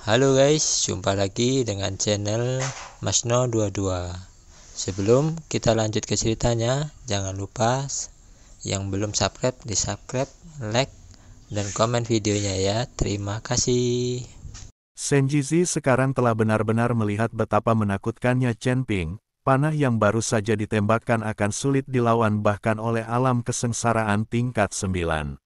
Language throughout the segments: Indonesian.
Halo guys, jumpa lagi dengan channel Masno22. Sebelum kita lanjut ke ceritanya, jangan lupa yang belum subscribe di subscribe, like, dan komen videonya ya. Terima kasih. Senjizi sekarang telah benar-benar melihat betapa menakutkannya Chen Ping. Panah yang baru saja ditembakkan akan sulit dilawan bahkan oleh alam kesengsaraan tingkat 9.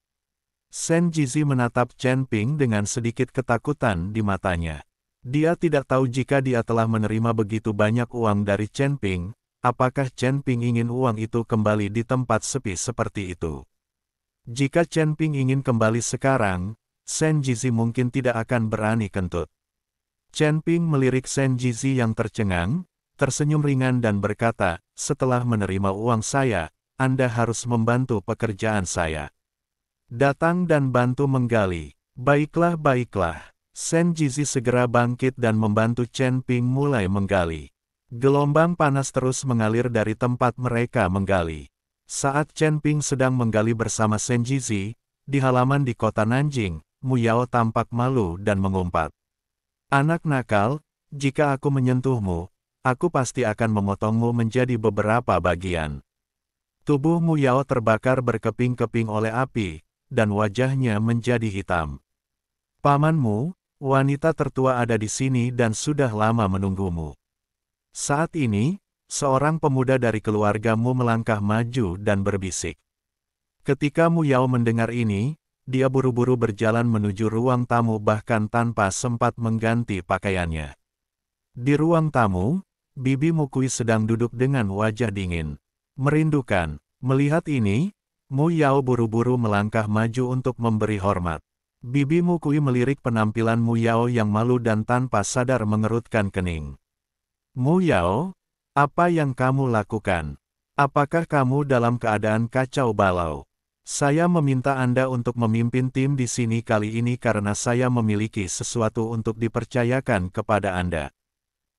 Senjizi menatap Chen Ping dengan sedikit ketakutan di matanya. Dia tidak tahu jika dia telah menerima begitu banyak uang dari Chen Ping, apakah Chen Ping ingin uang itu kembali di tempat sepi seperti itu. Jika Chen Ping ingin kembali sekarang, Senjizi mungkin tidak akan berani kentut. Chen Ping melirik Senjizi yang tercengang, tersenyum ringan dan berkata, "Setelah menerima uang saya, Anda harus membantu pekerjaan saya. Datang dan bantu menggali." "Baiklah, baiklah." Senjizi segera bangkit dan membantu Chen Ping mulai menggali. Gelombang panas terus mengalir dari tempat mereka menggali. Saat Chen Ping sedang menggali bersama Senjizi, di halaman di kota Nanjing, Mu Yao tampak malu dan mengumpat. "Anak nakal, jika aku menyentuhmu, aku pasti akan memotongmu menjadi beberapa bagian." Tubuh Mu Yao terbakar berkeping-keping oleh api, dan wajahnya menjadi hitam. "Pamanmu, wanita tertua ada di sini dan sudah lama menunggumu." Saat ini, seorang pemuda dari keluargamu melangkah maju dan berbisik. Ketika Mu Yao mendengar ini, dia buru-buru berjalan menuju ruang tamu bahkan tanpa sempat mengganti pakaiannya. Di ruang tamu, Bibi Mukui sedang duduk dengan wajah dingin. Merindukan. Melihat ini, Mu Yao buru-buru melangkah maju untuk memberi hormat. Bibi Mukui melirik penampilan Mu Yao yang malu dan tanpa sadar mengerutkan kening. "Mu Yao, apa yang kamu lakukan? Apakah kamu dalam keadaan kacau balau? Saya meminta Anda untuk memimpin tim di sini kali ini karena saya memiliki sesuatu untuk dipercayakan kepada Anda.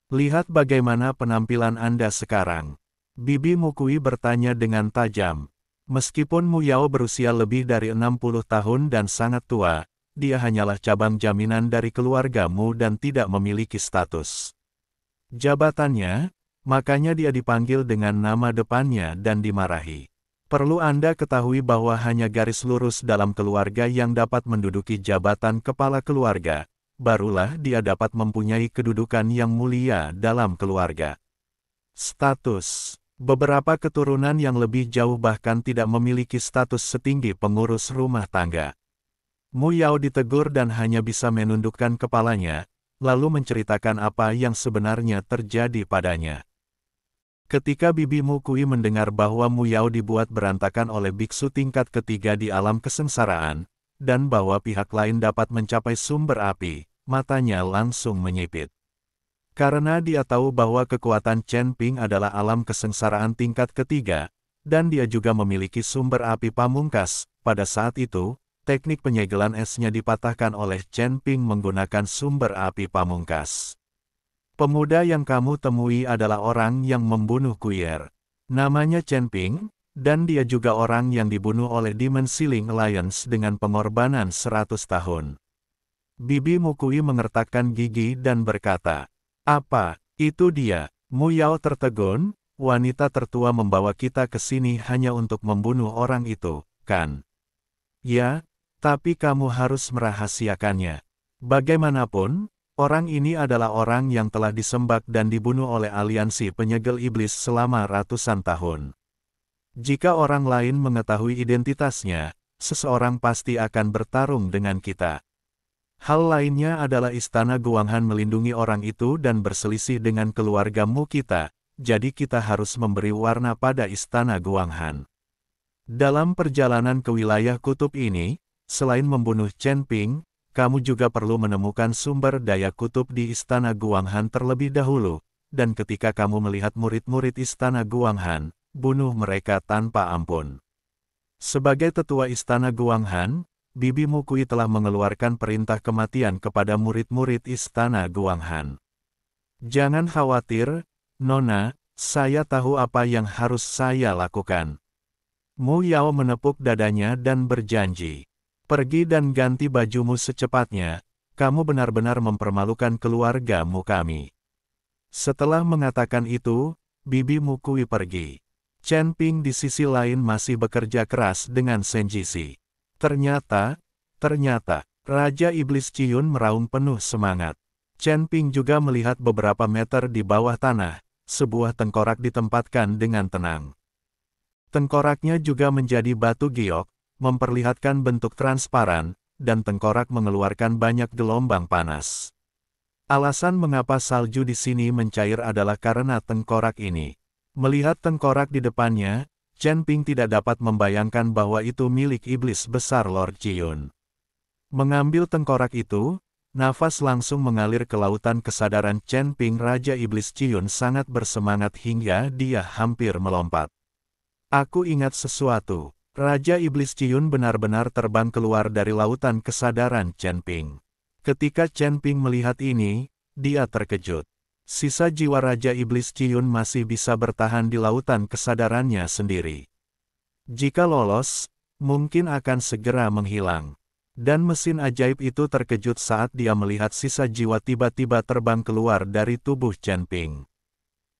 Lihat bagaimana penampilan Anda sekarang." Bibi Mukui bertanya dengan tajam. Meskipun Mu Yao berusia lebih dari 60 tahun dan sangat tua, dia hanyalah cabang jaminan dari keluarga Mu dan tidak memiliki status jabatannya, makanya dia dipanggil dengan nama depannya dan dimarahi. "Perlu Anda ketahui bahwa hanya garis lurus dalam keluarga yang dapat menduduki jabatan kepala keluarga, barulah dia dapat mempunyai kedudukan yang mulia dalam keluarga. Status. Beberapa keturunan yang lebih jauh bahkan tidak memiliki status setinggi pengurus rumah tangga." Mu Yao ditegur dan hanya bisa menundukkan kepalanya, lalu menceritakan apa yang sebenarnya terjadi padanya. Ketika Bibi Mukui mendengar bahwa Mu Yao dibuat berantakan oleh biksu tingkat ketiga di alam kesengsaraan, dan bahwa pihak lain dapat mencapai sumber api, matanya langsung menyipit. Karena dia tahu bahwa kekuatan Chen Ping adalah alam kesengsaraan tingkat ketiga, dan dia juga memiliki sumber api pamungkas, pada saat itu, teknik penyegelan esnya dipatahkan oleh Chen Ping menggunakan sumber api pamungkas. "Pemuda yang kamu temui adalah orang yang membunuh Kuier. Namanya Chen Ping, dan dia juga orang yang dibunuh oleh Demon Sealing Alliance dengan pengorbanan 100 tahun. Bibi Mukui mengertakkan gigi dan berkata, "Apa, itu dia?" Mu Yao tertegun, "Wanita tertua membawa kita ke sini hanya untuk membunuh orang itu, kan?" "Ya, tapi kamu harus merahasiakannya. Bagaimanapun, orang ini adalah orang yang telah disembah dan dibunuh oleh aliansi penyegel iblis selama ratusan tahun. Jika orang lain mengetahui identitasnya, seseorang pasti akan bertarung dengan kita. Hal lainnya adalah Istana Guanghan melindungi orang itu dan berselisih dengan keluargamu kita, jadi kita harus memberi warna pada Istana Guanghan. Dalam perjalanan ke wilayah kutub ini, selain membunuh Chen Ping, kamu juga perlu menemukan sumber daya kutub di Istana Guanghan terlebih dahulu, dan ketika kamu melihat murid-murid Istana Guanghan, bunuh mereka tanpa ampun." Sebagai tetua Istana Guanghan, Bibi Mukui telah mengeluarkan perintah kematian kepada murid-murid Istana Guanghan. "Jangan khawatir, Nona, saya tahu apa yang harus saya lakukan." Mu Yao menepuk dadanya dan berjanji. "Pergi dan ganti bajumu secepatnya, kamu benar-benar mempermalukan keluargamu kami. Setelah mengatakan itu, Bibi Mukui pergi. Chen Ping di sisi lain masih bekerja keras dengan Senjisi. Ternyata, Raja Iblis Ciyun meraung penuh semangat. Chen Ping juga melihat beberapa meter di bawah tanah, sebuah tengkorak ditempatkan dengan tenang. Tengkoraknya juga menjadi batu giok, memperlihatkan bentuk transparan, dan tengkorak mengeluarkan banyak gelombang panas. Alasan mengapa salju di sini mencair adalah karena tengkorak ini. Melihat tengkorak di depannya, Chen Ping tidak dapat membayangkan bahwa itu milik iblis besar Lord Ciyun. Mengambil tengkorak itu, nafas langsung mengalir ke lautan kesadaran Chen Ping. Raja Iblis Ciyun sangat bersemangat hingga dia hampir melompat. Aku ingat sesuatu. Raja Iblis Ciyun benar-benar terbang keluar dari lautan kesadaran Chen Ping. Ketika Chen Ping melihat ini, dia terkejut. Sisa jiwa Raja Iblis Ciyun masih bisa bertahan di lautan kesadarannya sendiri. Jika lolos, mungkin akan segera menghilang. Dan mesin ajaib itu terkejut saat dia melihat sisa jiwa tiba-tiba terbang keluar dari tubuh Chen Ping.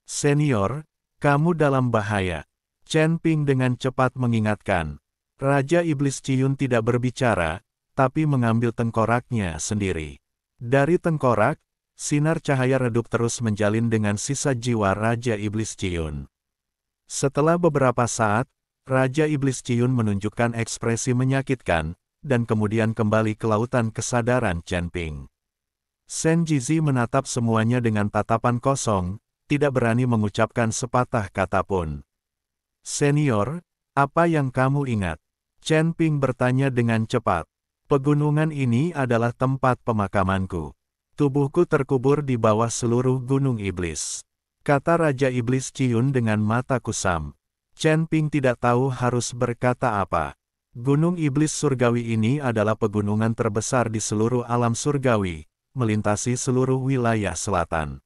Senior, kamu dalam bahaya. Chen Ping dengan cepat mengingatkan. Raja Iblis Ciyun tidak berbicara, tapi mengambil tengkoraknya sendiri. Dari tengkorak, sinar cahaya redup terus menjalin dengan sisa jiwa Raja Iblis Ciyun. Setelah beberapa saat, Raja Iblis Ciyun menunjukkan ekspresi menyakitkan, dan kemudian kembali ke lautan kesadaran Chen Ping. Senjisi menatap semuanya dengan tatapan kosong, tidak berani mengucapkan sepatah kata pun. Senior, apa yang kamu ingat? Chen Ping bertanya dengan cepat. Pegunungan ini adalah tempat pemakamanku. Tubuhku terkubur di bawah seluruh gunung iblis. Kata Raja Iblis Ciyun dengan mata kusam. Chen Ping tidak tahu harus berkata apa. Gunung Iblis Surgawi ini adalah pegunungan terbesar di seluruh alam surgawi, melintasi seluruh wilayah selatan.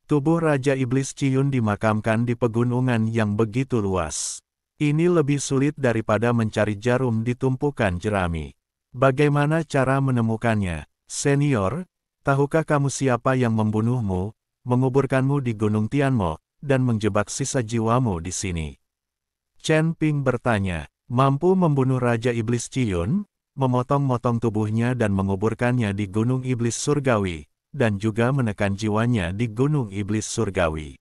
Tubuh Raja Iblis Ciyun dimakamkan di pegunungan yang begitu luas. Ini lebih sulit daripada mencari jarum di tumpukan jerami. Bagaimana cara menemukannya? Senior, tahukah kamu siapa yang membunuhmu, menguburkanmu di Gunung Tianmo, dan menjebak sisa jiwamu di sini? Chen Ping bertanya, mampu membunuh Raja Iblis Ciyun, memotong-motong tubuhnya dan menguburkannya di Gunung Iblis Surgawi, dan juga menekan jiwanya di Gunung Iblis Surgawi.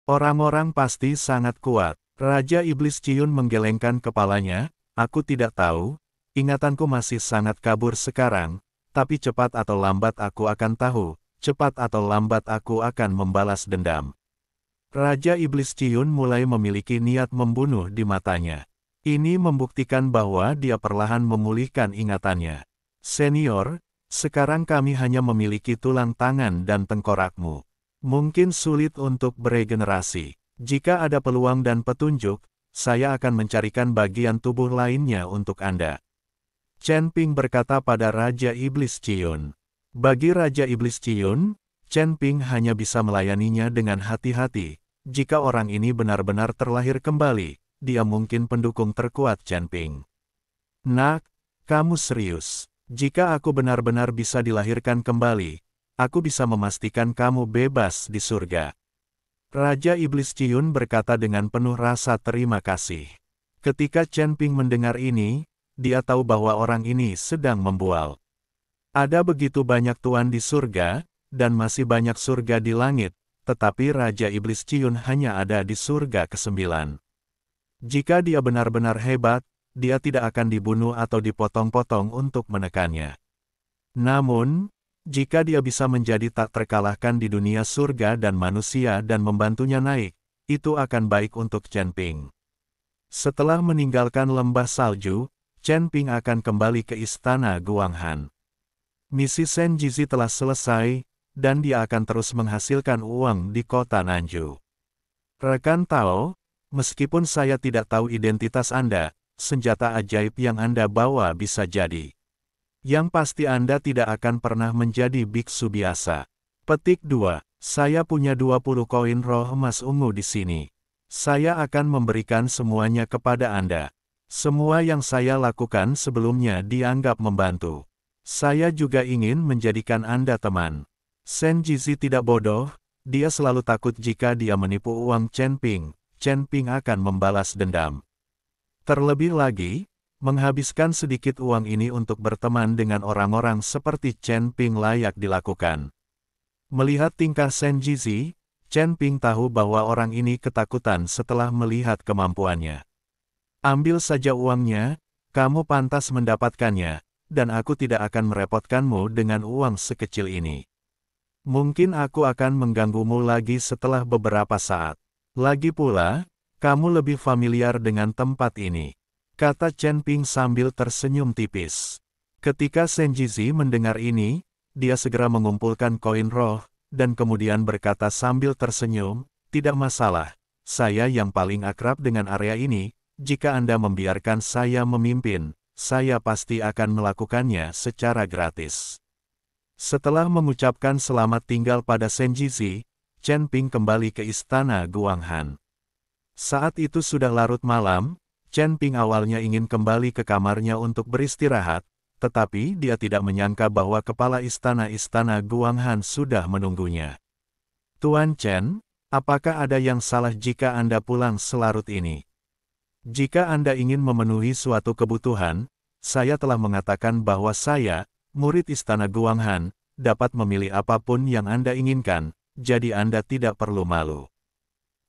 Orang-orang pasti sangat kuat. Raja Iblis Ciyun menggelengkan kepalanya, aku tidak tahu, ingatanku masih sangat kabur sekarang, tapi cepat atau lambat aku akan tahu, cepat atau lambat aku akan membalas dendam. Raja Iblis Ciyun mulai memiliki niat membunuh di matanya. Ini membuktikan bahwa dia perlahan memulihkan ingatannya. Senior, sekarang kami hanya memiliki tulang tangan dan tengkorakmu. Mungkin sulit untuk beregenerasi. Jika ada peluang dan petunjuk, saya akan mencarikan bagian tubuh lainnya untuk Anda. Chen Ping berkata pada Raja Iblis Ciyun. Bagi Raja Iblis Ciyun, Chen Ping hanya bisa melayaninya dengan hati-hati. Jika orang ini benar-benar terlahir kembali, dia mungkin pendukung terkuat Chen Ping. Nak, kamu serius? Jika aku benar-benar bisa dilahirkan kembali, aku bisa memastikan kamu bebas di surga. Raja Iblis Ciyun berkata dengan penuh rasa terima kasih. Ketika Chen Ping mendengar ini, dia tahu bahwa orang ini sedang membual. Ada begitu banyak tuan di surga, dan masih banyak surga di langit, tetapi Raja Iblis Ciyun hanya ada di surga ke-9. Jika dia benar-benar hebat, dia tidak akan dibunuh atau dipotong-potong untuk menekannya. Namun, jika dia bisa menjadi tak terkalahkan di dunia surga dan manusia dan membantunya naik, itu akan baik untuk Chen Ping. Setelah meninggalkan lembah salju, Chen Ping akan kembali ke istana Guanghan. Misi Senjisi telah selesai, dan dia akan terus menghasilkan uang di kota Nanju. Rekan Tao, meskipun saya tidak tahu identitas Anda, senjata ajaib yang Anda bawa bisa jadi. Yang pasti Anda tidak akan pernah menjadi biksu biasa. Petik 2. Saya punya 20 koin roh emas ungu di sini. Saya akan memberikan semuanya kepada Anda. Semua yang saya lakukan sebelumnya dianggap membantu. Saya juga ingin menjadikan Anda teman. Shen Jizi tidak bodoh, dia selalu takut jika dia menipu uang Chen Ping. Chen Ping akan membalas dendam. Terlebih lagi, menghabiskan sedikit uang ini untuk berteman dengan orang-orang seperti Chen Ping layak dilakukan. Melihat tingkah Shen Jizi, Chen Ping tahu bahwa orang ini ketakutan setelah melihat kemampuannya. Ambil saja uangnya, kamu pantas mendapatkannya, dan aku tidak akan merepotkanmu dengan uang sekecil ini. Mungkin aku akan mengganggumu lagi setelah beberapa saat. Lagi pula, kamu lebih familiar dengan tempat ini, kata Chen Ping sambil tersenyum tipis. Ketika Shen Jizi mendengar ini, dia segera mengumpulkan koin roh, dan kemudian berkata sambil tersenyum, tidak masalah, saya yang paling akrab dengan area ini, jika Anda membiarkan saya memimpin, saya pasti akan melakukannya secara gratis. Setelah mengucapkan selamat tinggal pada Shen Jizi, Chen Ping kembali ke istana Guanghan. Saat itu sudah larut malam, Chen Ping awalnya ingin kembali ke kamarnya untuk beristirahat, tetapi dia tidak menyangka bahwa kepala istana Guanghan sudah menunggunya. Tuan Chen, apakah ada yang salah jika Anda pulang selarut ini? Jika Anda ingin memenuhi suatu kebutuhan, saya telah mengatakan bahwa saya, murid istana Guanghan, dapat memilih apapun yang Anda inginkan, jadi Anda tidak perlu malu.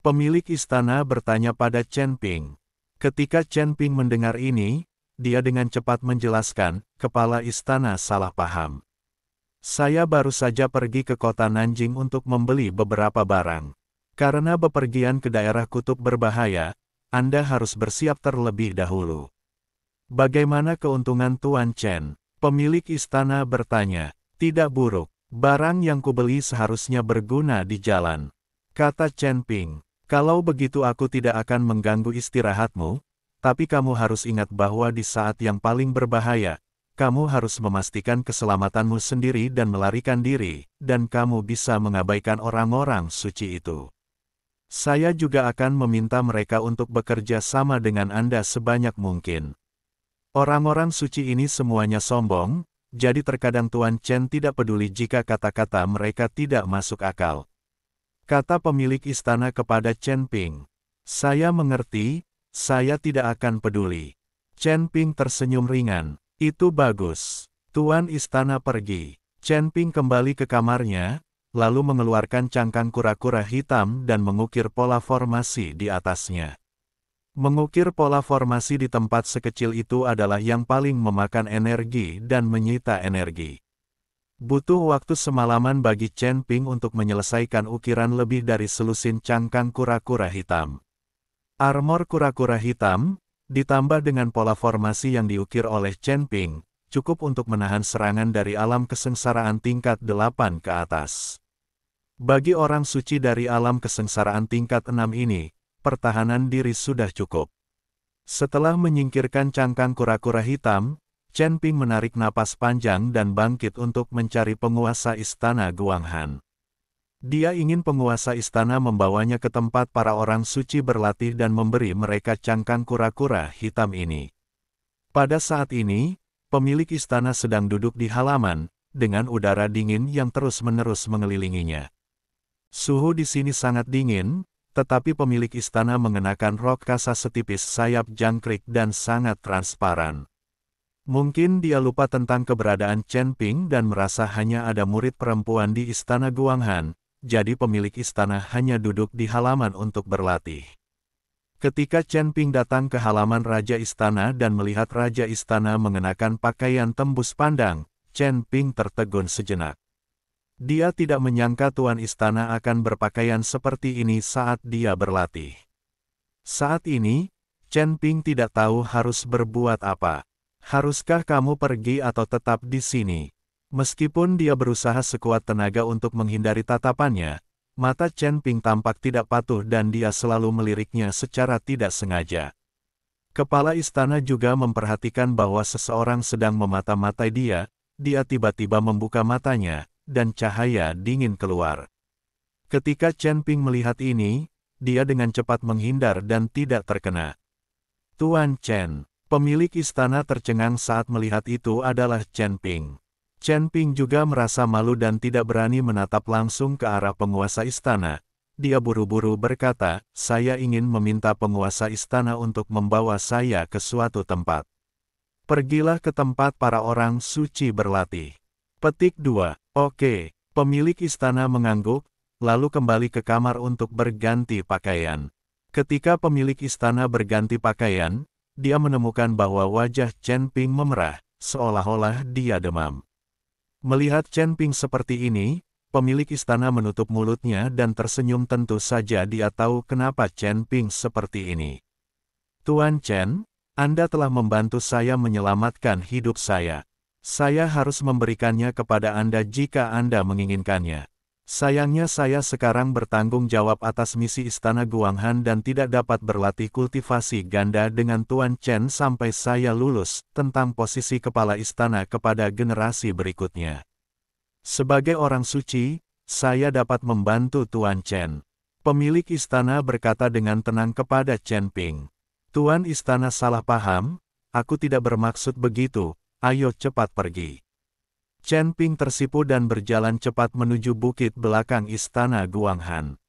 Pemilik istana bertanya pada Chen Ping. Ketika Chen Ping mendengar ini, dia dengan cepat menjelaskan, kepala istana salah paham. Saya baru saja pergi ke kota Nanjing untuk membeli beberapa barang. Karena bepergian ke daerah kutub berbahaya, Anda harus bersiap terlebih dahulu. Bagaimana keuntungan Tuan Chen? Pemilik istana bertanya. Tidak buruk, barang yang kubeli seharusnya berguna di jalan. Kata Chen Ping, kalau begitu aku tidak akan mengganggu istirahatmu, tapi kamu harus ingat bahwa di saat yang paling berbahaya, kamu harus memastikan keselamatanmu sendiri dan melarikan diri, dan kamu bisa mengabaikan orang-orang suci itu. Saya juga akan meminta mereka untuk bekerja sama dengan Anda sebanyak mungkin. Orang-orang suci ini semuanya sombong, jadi terkadang Tuan Chen tidak peduli jika kata-kata mereka tidak masuk akal. Kata pemilik istana kepada Chen Ping. Saya mengerti, saya tidak akan peduli. Chen Ping tersenyum ringan. Itu bagus. Tuan istana pergi. Chen Ping kembali ke kamarnya, lalu mengeluarkan cangkang kura-kura hitam dan mengukir pola formasi di atasnya. Mengukir pola formasi di tempat sekecil itu adalah yang paling memakan energi dan menyita energi. Butuh waktu semalaman bagi Chen Ping untuk menyelesaikan ukiran lebih dari selusin cangkang kura-kura hitam. Armor kura-kura hitam, ditambah dengan pola formasi yang diukir oleh Chen Ping, cukup untuk menahan serangan dari alam kesengsaraan tingkat 8 ke atas. Bagi orang suci dari alam kesengsaraan tingkat 6 ini, pertahanan diri sudah cukup. Setelah menyingkirkan cangkang kura-kura hitam, Chen Ping menarik napas panjang dan bangkit untuk mencari penguasa istana Guanghan. Dia ingin penguasa istana membawanya ke tempat para orang suci berlatih dan memberi mereka cangkang kura-kura hitam ini. Pada saat ini, pemilik istana sedang duduk di halaman, dengan udara dingin yang terus-menerus mengelilinginya. Suhu di sini sangat dingin, tetapi pemilik istana mengenakan rok kasa setipis sayap jangkrik dan sangat transparan. Mungkin dia lupa tentang keberadaan Chen Ping dan merasa hanya ada murid perempuan di istana Guanghan, jadi pemilik istana hanya duduk di halaman untuk berlatih. Ketika Chen Ping datang ke halaman Raja Istana dan melihat Raja Istana mengenakan pakaian tembus pandang, Chen Ping tertegun sejenak. Dia tidak menyangka Tuan Istana akan berpakaian seperti ini saat dia berlatih. Saat ini, Chen Ping tidak tahu harus berbuat apa. Haruskah kamu pergi atau tetap di sini? Meskipun dia berusaha sekuat tenaga untuk menghindari tatapannya, mata Chen Ping tampak tidak patuh dan dia selalu meliriknya secara tidak sengaja. Kepala istana juga memperhatikan bahwa seseorang sedang memata-matai dia tiba-tiba membuka matanya, dan cahaya dingin keluar. Ketika Chen Ping melihat ini, dia dengan cepat menghindar dan tidak terkena. Tuan Chen, Pemilik istana tercengang saat melihat itu adalah Chen Ping. Chen Ping juga merasa malu dan tidak berani menatap langsung ke arah penguasa istana. Dia buru-buru berkata, "Saya ingin meminta penguasa istana untuk membawa saya ke suatu tempat. Pergilah ke tempat para orang suci berlatih." Petik 2. Oke. Pemilik istana mengangguk, lalu kembali ke kamar untuk berganti pakaian. Ketika pemilik istana berganti pakaian, dia menemukan bahwa wajah Chen Ping memerah, seolah-olah dia demam. Melihat Chen Ping seperti ini, pemilik istana menutup mulutnya dan tersenyum. Tentu saja dia tahu kenapa Chen Ping seperti ini. "Tuan Chen, Anda telah membantu saya menyelamatkan hidup saya. Saya harus memberikannya kepada Anda jika Anda menginginkannya. Sayangnya saya sekarang bertanggung jawab atas misi Istana Guanghan dan tidak dapat berlatih kultivasi ganda dengan Tuan Chen sampai saya lulus tentang posisi kepala istana kepada generasi berikutnya. Sebagai orang suci, saya dapat membantu Tuan Chen." Pemilik istana berkata dengan tenang kepada Chen Ping. "Tuan istana salah paham, aku tidak bermaksud begitu, ayo cepat pergi." Chen Ping tersipu dan berjalan cepat menuju bukit belakang istana Guanghan.